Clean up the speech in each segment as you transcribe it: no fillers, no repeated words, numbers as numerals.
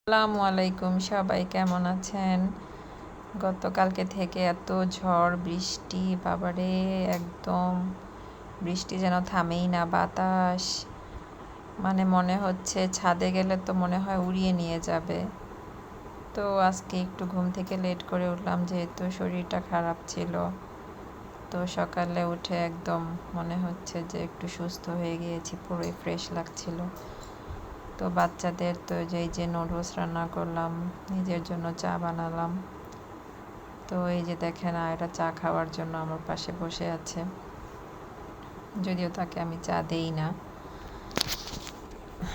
আসসালামু আলাইকুম, সবাই কেমন আছেন? গতকালকে থেকে এত ঝড় বৃষ্টি, বাবারে, একদম বৃষ্টি যেন থামেই না। বাতাস, মানে মনে হচ্ছে ছাদে গেলে তো মনে হয় উড়িয়ে নিয়ে যাবে। তো আজকে একটু ঘুম থেকে লেট করে উঠলাম, যেহেতু শরীরটা খারাপ ছিল। তো সকালে উঠে একদম মনে হচ্ছে যে একটু সুস্থ হয়ে গিয়েছি, পুরোই ফ্রেশ লাগছিল। তো বাচ্চাদের তো এই যে নুডলস রান্না করলাম, নিজের জন্য চা বানালাম। তো এই যে দেখেন, এটা চা খাওয়ার জন্য আমার পাশে বসে আছে, যদিও তাকে আমি চা দেই না।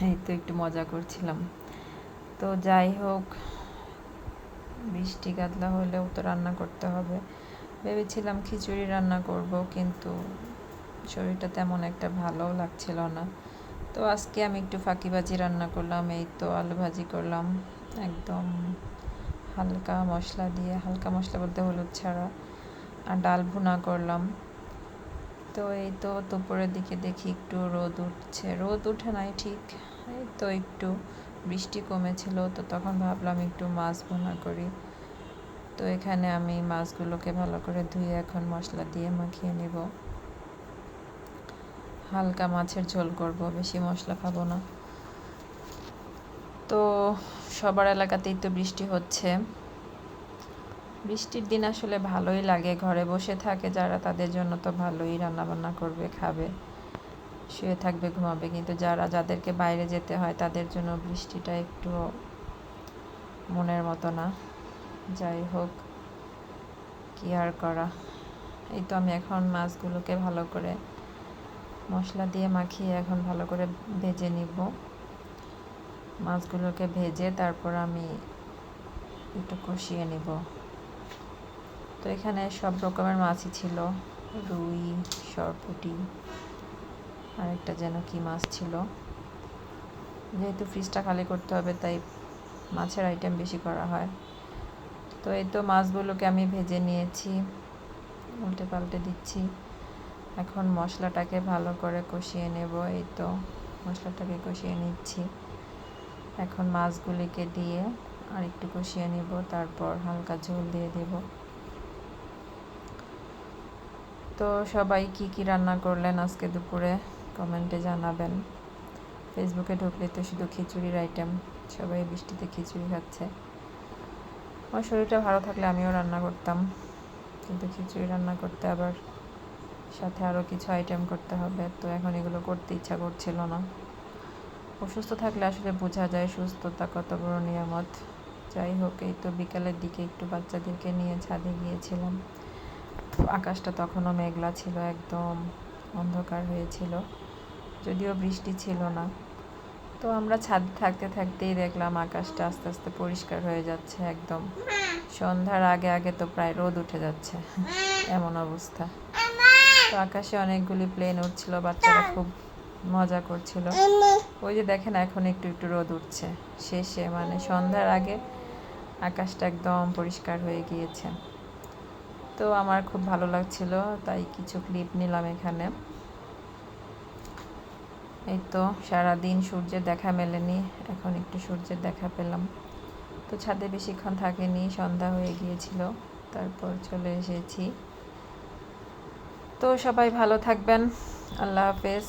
এই তো একটু মজা করছিলাম। তো যাই হোক, বৃষ্টি কাতলা হলেও তো রান্না করতে হবে। ভেবেছিলাম খিচুড়ি রান্না করব, কিন্তু শরীরটা তেমন একটা ভালোও লাগছিল না। তো আজকে আমি একটু ফাঁকিবাজি রান্না করলাম। এই তো আলু ভাজি করলাম, একদম হালকা মশলা দিয়ে, হালকা মশলা বলতে হলুদ ছাড়া, আর ডাল ভুনা করলাম। তো এই তো দুপুরের দিকে দেখি একটু রোদ উঠছে, রোদ উঠে নাই ঠিক, এই তো একটু বৃষ্টি কমেছিল। তো তখন ভাবলাম একটু মাছ ভুনা করি। তো এখানে আমি মাছগুলোকে ভালো করে ধুয়ে এখন মশলা দিয়ে মাখিয়ে নেব। হালকা মাছের ঝোল করব, বেশি মশলা খাবো না। তো সবার এলাকাতেই তো বৃষ্টি হচ্ছে। বৃষ্টির দিন আসলে ভালোই লাগে, ঘরে বসে থাকে যারা তাদের জন্য তো ভালোই, রান্নাবান্না করবে, খাবে, শুয়ে থাকবে, ঘুমাবে। কিন্তু যাদেরকে বাইরে যেতে হয় তাদের জন্য বৃষ্টিটা একটু মনের মতো না। যাই হোক, কি আর করা। এই তো আমি এখন মাছগুলোকে ভালো করে মশলা দিয়ে মাখিয়ে এখন ভালো করে ভেজে নিব। মাছগুলোকে ভেজে তারপর আমি একটু কষিয়ে নিব। তো এখানে সব রকমের মাছই ছিল, রুই, সরপুঁটি, আর একটা যেন কি মাছ ছিল। যেহেতু ফ্রিজটা খালি করতে হবে, তাই মাছের আইটেম বেশি করা হয়। তো এই তো মাছগুলোকে আমি ভেজে নিয়েছি, উল্টে পাল্টে দিচ্ছি। এখন মশলাটাকে ভালো করে কষিয়ে নেব। এই তো মশলাটাকে কষিয়ে নিচ্ছি। এখন মাছগুলিকে দিয়ে আর একটু কষিয়ে নিব, তারপর হালকা ঝোল দিয়ে দেব। তো সবাই কি কি রান্না করলেন আজকে দুপুরে কমেন্টে জানাবেন। ফেসবুকে ঢুকলে তো শুধু খিচুড়ির আইটেম, সবাই বৃষ্টিতে খিচুড়ি খাচ্ছে। আমার শরীরটা ভালো থাকলে আমিও রান্না করতাম, কিন্তু খিচুড়ি রান্না করতে আবার সাথে আরও কিছু আইটেম করতে হবে। তো এখন এগুলো করতে ইচ্ছা করছিল না। অসুস্থ থাকলে আসলে বোঝা যায় সুস্থতা কত বড় নিয়ামত। যাই হোক, এই তো বিকালের দিকে একটু বাচ্চাদেরকে নিয়ে ছাদে গিয়েছিলাম। আকাশটা তখনও মেঘলা ছিল, একদম অন্ধকার হয়েছিল, যদিও বৃষ্টি ছিল না। তো আমরা ছাদে থাকতে থাকতেই দেখলাম আকাশটা আস্তে আস্তে পরিষ্কার হয়ে যাচ্ছে, একদম সন্ধ্যার আগে আগে তো প্রায় রোদ উঠে যাচ্ছে, এমন অবস্থা। তো আকাশে অনেকগুলি প্লেন উঠছিল, বাচ্চারা খুব মজা করছিল। ওই যে দেখেন, এখন একটু একটু রোদ উঠছে, শেষে মানে সন্ধ্যার আগে আকাশটা একদম পরিষ্কার হয়ে গিয়েছে। তো আমার খুব ভালো লাগছিল, তাই কিছু ক্লিপ নিলাম এখানে। এই তো সারাদিন সূর্যের দেখা মেলেনি, এখন একটু সূর্যের দেখা পেলাম। তো ছাদে বেশিক্ষণ থাকিনি, সন্ধ্যা হয়ে গিয়েছিল, তারপর চলে এসেছি। তো সবাই ভালো থাকবেন, আল্লাহ হাফেজ।